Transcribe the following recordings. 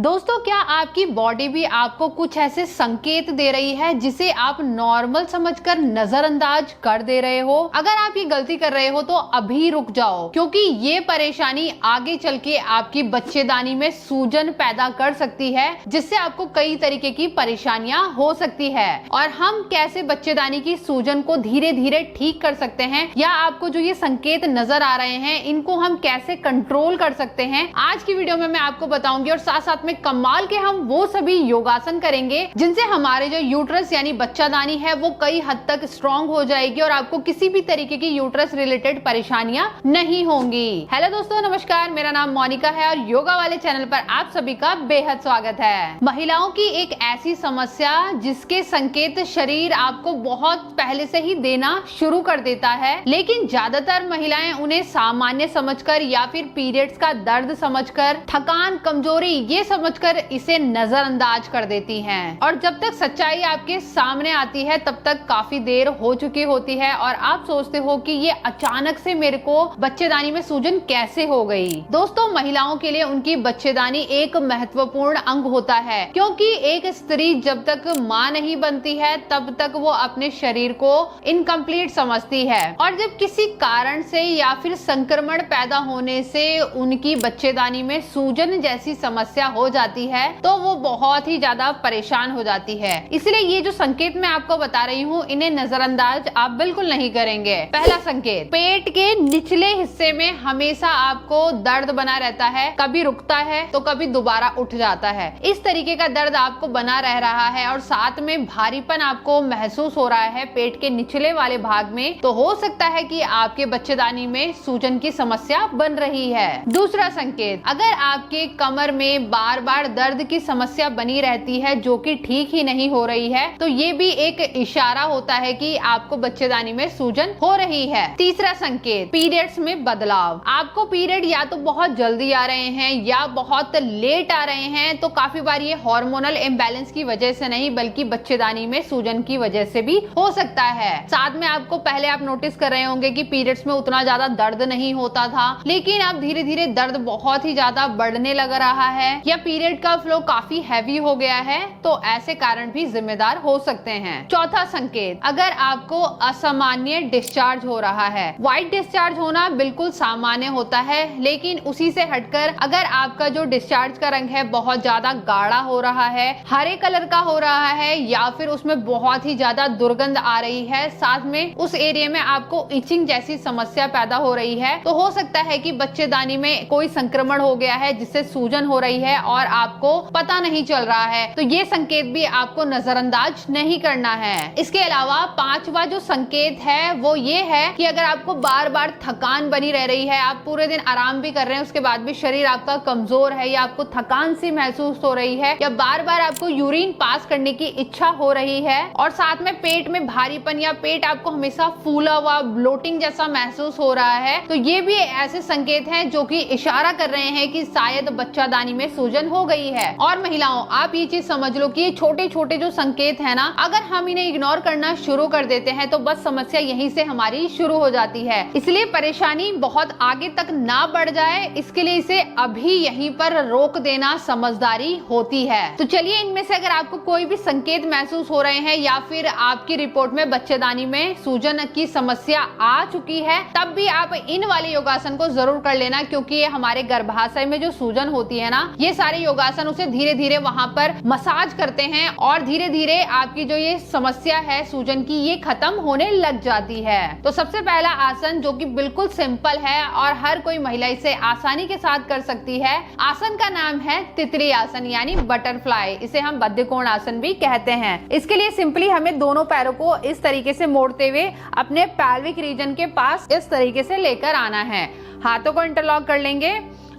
दोस्तों, क्या आपकी बॉडी भी आपको कुछ ऐसे संकेत दे रही है जिसे आप नॉर्मल समझकर नजरअंदाज कर दे रहे हो? अगर आप ये गलती कर रहे हो तो अभी रुक जाओ, क्योंकि ये परेशानी आगे चल के आपकी बच्चेदानी में सूजन पैदा कर सकती है, जिससे आपको कई तरीके की परेशानियां हो सकती है। और हम कैसे बच्चेदानी की सूजन को धीरे धीरे ठीक कर सकते हैं, या आपको जो ये संकेत नजर आ रहे हैं इनको हम कैसे कंट्रोल कर सकते हैं, आज की वीडियो में मैं आपको बताऊंगी। और साथ साथ में कमाल के हम वो सभी योगासन करेंगे जिनसे हमारे जो यूट्रस यानी बच्चादानी है वो कई हद तक स्ट्रॉन्ग हो जाएगी और आपको किसी भी तरीके की यूट्रस रिलेटेड परेशानियां नहीं होंगी। हेलो दोस्तों, नमस्कार। मेरा नाम मोनिका है और योगा वाले चैनल पर आप सभी का बेहद स्वागत है। महिलाओं की एक ऐसी समस्या जिसके संकेत शरीर आपको बहुत पहले से ही देना शुरू कर देता है, लेकिन ज्यादातर महिलाएं उन्हें सामान्य समझकर या फिर पीरियड्स का दर्द समझकर, थकान, कमजोरी ये समझकर इसे नजरअंदाज कर देती हैं। और जब तक सच्चाई आपके सामने आती है तब तक काफी देर हो चुकी होती है और आप सोचते हो कि ये अचानक से मेरे को बच्चेदानी में सूजन कैसे हो गई। दोस्तों, महिलाओं के लिए उनकी बच्चेदानी एक महत्वपूर्ण अंग होता है, क्योंकि एक स्त्री जब तक माँ नहीं बनती है तब तक वो अपने शरीर को इनकम्प्लीट समझती है। और जब किसी कारण से या फिर संक्रमण पैदा होने से उनकी बच्चेदानी में सूजन जैसी समस्या हो जाती है तो वो बहुत ही ज्यादा परेशान हो जाती है। इसलिए ये जो संकेत मैं आपको बता रही हूँ इन्हें नजरअंदाज आप बिल्कुल नहीं करेंगे। पहला संकेत, पेट के निचले हिस्से में हमेशा आपको दर्द बना रहता है, कभी रुकता है तो कभी दोबारा उठ जाता है। इस तरीके का दर्द आपको बना रह रहा है और साथ में भारीपन आपको महसूस हो रहा है पेट के निचले वाले भाग में, तो हो सकता है कि आपके बच्चेदानी में सूजन की समस्या बन रही है। दूसरा संकेत, अगर आपके कमर में बार बार दर्द की समस्या बनी रहती है जो कि ठीक ही नहीं हो रही है, तो ये भी एक इशारा होता है कि आपको बच्चेदानी में सूजन हो रही है। तीसरा संकेत, पीरियड्स में बदलाव। आपको पीरियड या तो बहुत जल्दी आ रहे हैं या बहुत लेट आ रहे हैं, तो काफी बार ये हार्मोनल इम्बैलेंस की वजह से नहीं बल्कि बच्चेदानी में सूजन की वजह से भी हो सकता है। साथ में आपको पहले आप नोटिस कर रहे होंगे कि पीरियड्स में उतना ज्यादा दर्द नहीं होता था, लेकिन अब धीरे धीरे दर्द बहुत ही ज्यादा बढ़ने लग रहा है, या पीरियड का फ्लो काफी हैवी हो गया है, तो ऐसे कारण भी जिम्मेदार हो सकते हैं। चौथा संकेत, अगर आपको असामान्य डिस्चार्ज हो रहा है। व्हाइट डिस्चार्ज होना बिल्कुल सामान्य होता है, लेकिन उसी से हटकर अगर आपका जो डिस्चार्ज का रंग है बहुत ज्यादा गाढ़ा हो रहा है, हरे कलर का हो रहा है, या फिर उसमें बहुत ही ज्यादा दुर्गंध आ रही है, साथ में उस एरिया में आपको इचिंग जैसी समस्या पैदा हो रही है, तो हो सकता है कि बच्चेदानी में कोई संक्रमण हो गया है जिससे सूजन हो रही है और आपको पता नहीं चल रहा है। तो ये संकेत भी आपको नजरअंदाज नहीं करना है। इसके अलावा पांचवा जो संकेत है वो ये है कि अगर आपको बार बार थकान बनी रह रही है, आप पूरे दिन आराम भी कर रहे हैं उसके बाद भी शरीर आपका कमजोर है, या आपको थकान सी महसूस हो रही है, या बार बार आपको यूरिन पास करने की इच्छा हो रही है, और साथ में पेट में भारीपन या पेट आपको हमेशा फूला हुआ ब्लोटिंग जैसा महसूस हो रहा है, तो ये भी ऐसे संकेत हैं जो कि इशारा कर रहे हैं कि शायद बच्चादानी में सूजन हो गई है। और महिलाओं, आप ये चीज समझ लो कि ये छोटे छोटे जो संकेत है ना, अगर हम इन्हें इग्नोर करना शुरू कर देते हैं तो बस समस्या यहीं से हमारी शुरू हो जाती है। इसलिए परेशानी बहुत आगे तक ना बढ़ जाए, इसके लिए इसे अभी यहीं पर रोक देना समझदारी होती है। तो चलिए, इनमें से अगर आपको कोई भी संकेत महसूस हो रहे हैं या फिर आपकी रिपोर्ट में बच्चेदानी में सूजन की समस्या आ चुकी है, तब भी आप इन वाले योगासन को जरूर कर लेना, क्योंकि ये हमारे गर्भाशय में जो सूजन होती है ना, ये सारे योगासन उसे धीरे धीरे वहां पर मसाज करते हैं और धीरे धीरे आपकी जो ये समस्या है सूजन की ये खत्म होने लग जाती है। तो सबसे पहला आसन जो कि बिल्कुल सिंपल है और हर कोई महिला इसे आसानी के साथ कर सकती है, आसन का नाम है तितली आसन यानी बटरफ्लाई। इसे हम बद्धकोण आसन भी कहते हैं। इसके लिए सिंपली हमें दोनों पैरों को इस तरीके से मोड़ते हुए अपने पैल्विक रीजन के पास इस तरीके से लेकर आना है। हाथों को इंटरलॉक कर लेंगे।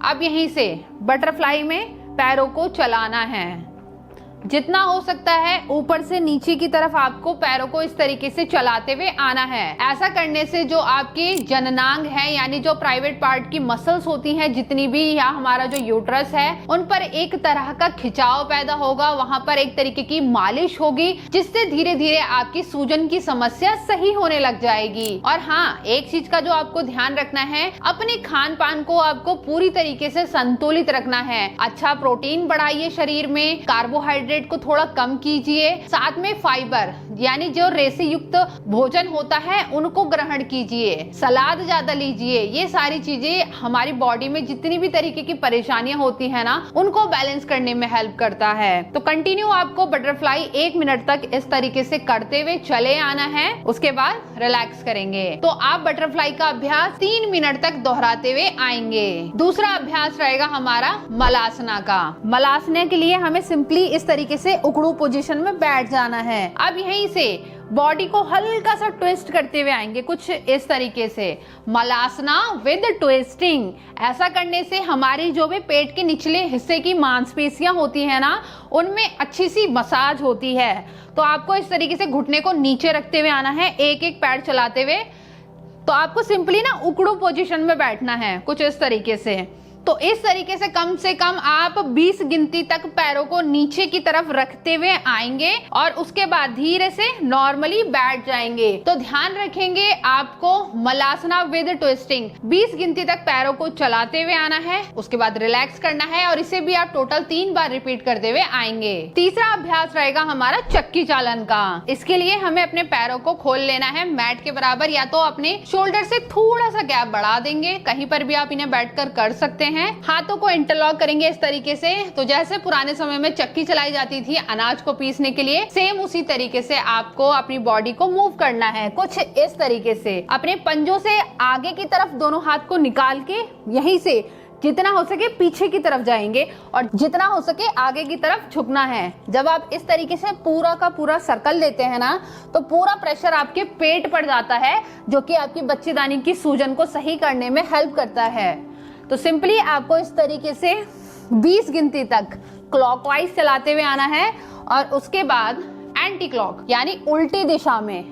अब यहीं से बटरफ्लाई में पैरों को चलाना है, जितना हो सकता है ऊपर से नीचे की तरफ आपको पैरों को इस तरीके से चलाते हुए आना है। ऐसा करने से जो आपके जननांग है यानी जो प्राइवेट पार्ट की मसल्स होती हैं जितनी भी, या हमारा जो यूट्रस है, उन पर एक तरह का खिंचाव पैदा होगा, वहां पर एक तरीके की मालिश होगी, जिससे धीरे धीरे आपकी सूजन की समस्या सही होने लग जाएगी। और हाँ, एक चीज का जो आपको ध्यान रखना है, अपने खान पान को आपको पूरी तरीके से संतुलित रखना है। अच्छा प्रोटीन बढ़ाइए शरीर में, कार्बोहाइड्रेट को थोड़ा कम कीजिए, साथ में फाइबर यानी जो रेसे युक्त भोजन होता है उनको ग्रहण कीजिए, सलाद ज्यादा लीजिए। ये सारी चीजें हमारी बॉडी में जितनी भी तरीके की परेशानियां होती है ना, उनको बैलेंस करने में हेल्प करता है। तो कंटिन्यू आपको बटरफ्लाई 1 मिनट तक इस तरीके से करते हुए चले आना है, उसके बाद रिलैक्स करेंगे। तो आप बटरफ्लाई का अभ्यास 3 मिनट तक दोहराते हुए आएंगे। दूसरा अभ्यास रहेगा हमारा मलासना का। मलासना के लिए हमें सिंपली इस तरीके से उकड़ू पोजीशन में बैठ जाना है। अब यहीं से बॉडी को हल्का सा ट्विस्ट करते हुए आएंगे, कुछ इस तरीके से। मलासना विद ट्विस्टिंग। ऐसा करने से हमारी जो भी पेट के निचले हिस्से की मांसपेशियां होती है ना, उनमें अच्छी सी मसाज होती है। तो आपको इस तरीके से घुटने को नीचे रखते हुए आना है, एक एक पैर चलाते हुए। तो आपको सिंपली ना उकड़ू पोजीशन में बैठना है, कुछ इस तरीके से। तो इस तरीके से कम आप 20 गिनती तक पैरों को नीचे की तरफ रखते हुए आएंगे और उसके बाद धीरे से नॉर्मली बैठ जाएंगे। तो ध्यान रखेंगे आपको मलासना विद ट्विस्टिंग 20 गिनती तक पैरों को चलाते हुए आना है, उसके बाद रिलैक्स करना है और इसे भी आप टोटल 3 बार रिपीट करते हुए आएंगे। तीसरा अभ्यास रहेगा हमारा चक्की चालन का। इसके लिए हमें अपने पैरों को खोल लेना है मैट के बराबर, या तो अपने शोल्डर से थोड़ा सा गैप बढ़ा देंगे, कहीं पर भी आप इन्हें बैठकर कर सकते हैं। हाथों को इंटरलॉक करेंगे इस तरीके से। तो जैसे पुराने समय में चक्की चलाई जाती थी अनाज को पीसने के लिए, सेम उसी तरीके से आपको अपनी बॉडी को मूव करना है, कुछ इस तरीके से। अपने पंजों से आगे की तरफ दोनों हाथ को निकाल के यहीं से जितना हो सके पीछे की तरफ जाएंगे और जितना हो सके आगे की तरफ झुकना है। जब आप इस तरीके से पूरा का पूरा सर्कल लेते हैं ना, तो पूरा प्रेशर आपके पेट पर जाता है, जो कि आपकी बच्चेदानी की सूजन को सही करने में हेल्प करता है। तो सिंपली आपको इस तरीके से 20 गिनती तक क्लॉकवाइज चलाते हुए आना है और उसके बाद एंटी क्लॉक यानी उल्टी दिशा में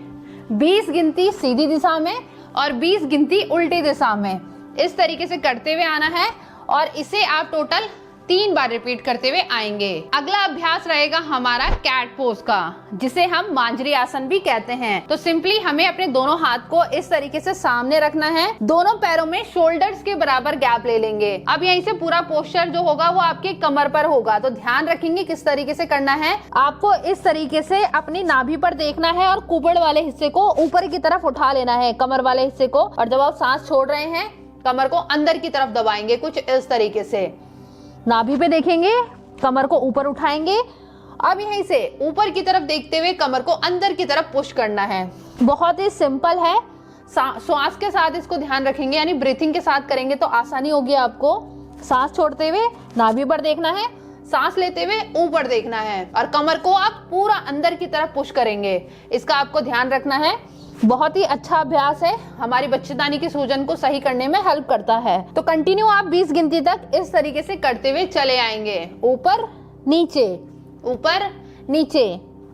20 गिनती सीधी दिशा में और 20 गिनती उल्टी दिशा में, इस तरीके से करते हुए आना है और इसे आप टोटल 3 बार रिपीट करते हुए आएंगे। अगला अभ्यास रहेगा हमारा कैट पोज का, जिसे हम मांजरी आसन भी कहते हैं। तो सिंपली हमें अपने दोनों हाथ को इस तरीके से सामने रखना है, दोनों पैरों में शोल्डर्स के बराबर गैप ले लेंगे। अब यहीं से पूरा पोस्चर जो होगा वो आपके कमर पर होगा। तो ध्यान रखेंगे किस तरीके से करना है। आपको इस तरीके से अपनी नाभि पर देखना है और कुबड़ वाले हिस्से को ऊपर की तरफ उठा लेना है, कमर वाले हिस्से को। और जब आप सांस छोड़ रहे हैं कमर को अंदर की तरफ दबाएंगे, कुछ इस तरीके से। नाभि पे देखेंगे, कमर को ऊपर उठाएंगे। अब यहीं से ऊपर की तरफ देखते हुए कमर को अंदर की तरफ पुश करना है। बहुत ही सिंपल है। श्वास के साथ इसको ध्यान रखेंगे, यानी ब्रीथिंग के साथ करेंगे तो आसानी होगी आपको। सांस छोड़ते हुए नाभि पर देखना है, सांस लेते हुए ऊपर देखना है और कमर को आप पूरा अंदर की तरफ पुश करेंगे। इसका आपको ध्यान रखना है। बहुत ही अच्छा अभ्यास है, हमारी बच्चेदानी की सूजन को सही करने में हेल्प करता है। तो कंटिन्यू आप 20 गिनती तक इस तरीके से करते हुए चले आएंगे, ऊपर नीचे ऊपर नीचे।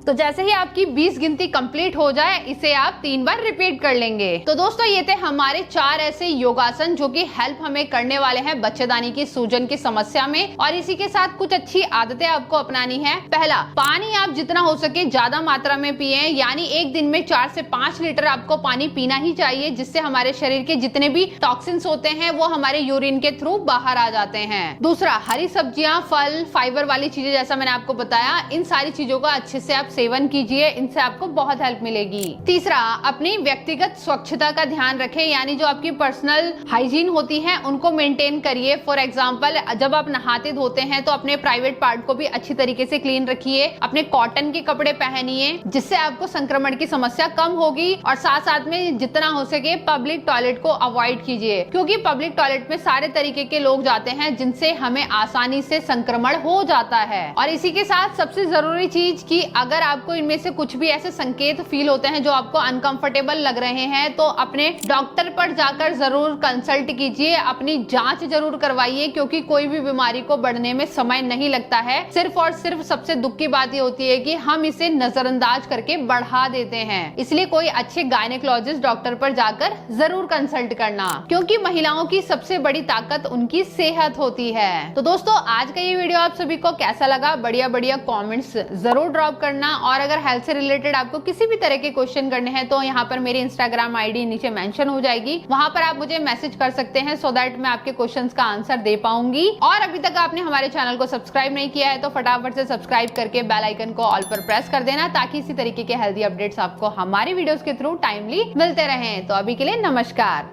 तो जैसे ही आपकी 20 गिनती कंप्लीट हो जाए, इसे आप 3 बार रिपीट कर लेंगे। तो दोस्तों ये थे हमारे 4 ऐसे योगासन जो कि हेल्प हमें करने वाले हैं बच्चेदानी की सूजन की समस्या में। और इसी के साथ कुछ अच्छी आदतें आपको अपनानी है। पहला, पानी आप जितना हो सके ज्यादा मात्रा में पिए, यानी एक दिन में 4 से 5 लीटर आपको पानी पीना ही चाहिए, जिससे हमारे शरीर के जितने भी टॉक्सिन्स होते हैं वो हमारे यूरिन के थ्रू बाहर आ जाते हैं। दूसरा, हरी सब्जियां, फल, फाइबर वाली चीजें जैसा मैंने आपको बताया, इन सारी चीजों का अच्छे से आप सेवन कीजिए, इनसे आपको बहुत हेल्प मिलेगी। तीसरा, अपनी व्यक्तिगत स्वच्छता का ध्यान रखें, यानी जो आपकी पर्सनल हाइजीन होती है उनको मेंटेन करिए। फॉर एग्जांपल, जब आप नहाते धोते हैं तो अपने प्राइवेट पार्ट को भी अच्छी तरीके से क्लीन रखिए, अपने कॉटन के कपड़े पहनिए, जिससे आपको संक्रमण की समस्या कम होगी। और साथ साथ में जितना हो सके पब्लिक टॉयलेट को अवॉइड कीजिए, क्योंकि पब्लिक टॉयलेट में सारे तरीके के लोग जाते हैं जिनसे हमें आसानी से संक्रमण हो जाता है। और इसी के साथ सबसे जरूरी चीज कि अगर अगर आपको इनमें से कुछ भी ऐसे संकेत फील होते हैं जो आपको अनकंफर्टेबल लग रहे हैं तो अपने डॉक्टर पर जाकर जरूर कंसल्ट कीजिए, अपनी जांच जरूर करवाइए, क्योंकि कोई भी बीमारी को बढ़ने में समय नहीं लगता है। सिर्फ और सिर्फ सबसे दुख की बात ये होती है कि हम इसे नजरअंदाज करके बढ़ा देते हैं। इसलिए कोई अच्छे गायनेकोलॉजिस्ट डॉक्टर पर जाकर जरूर कंसल्ट करना, क्योंकि महिलाओं की सबसे बड़ी ताकत उनकी सेहत होती है। तो दोस्तों, आज का ये वीडियो आप सभी को कैसा लगा? बढ़िया बढ़िया कमेंट्स जरूर ड्रॉप करना, और अगर हेल्थ से रिलेटेड आपको किसी भी तरह के क्वेश्चन करने हैं तो यहाँ पर मेरी इंस्टाग्राम आईडी नीचे मेंशन हो जाएगी, वहां पर आप मुझे मैसेज कर सकते हैं, सो दैट मैं आपके क्वेश्चंस का आंसर दे पाऊंगी। और अभी तक आपने हमारे चैनल को सब्सक्राइब नहीं किया है तो फटाफट से सब्सक्राइब करके बेल आइकन को ऑल पर प्रेस कर देना, ताकि इसी तरीके के हेल्दी अपडेट्स आपको हमारी वीडियोस के थ्रू टाइमली मिलते रहें। तो अभी के लिए नमस्कार।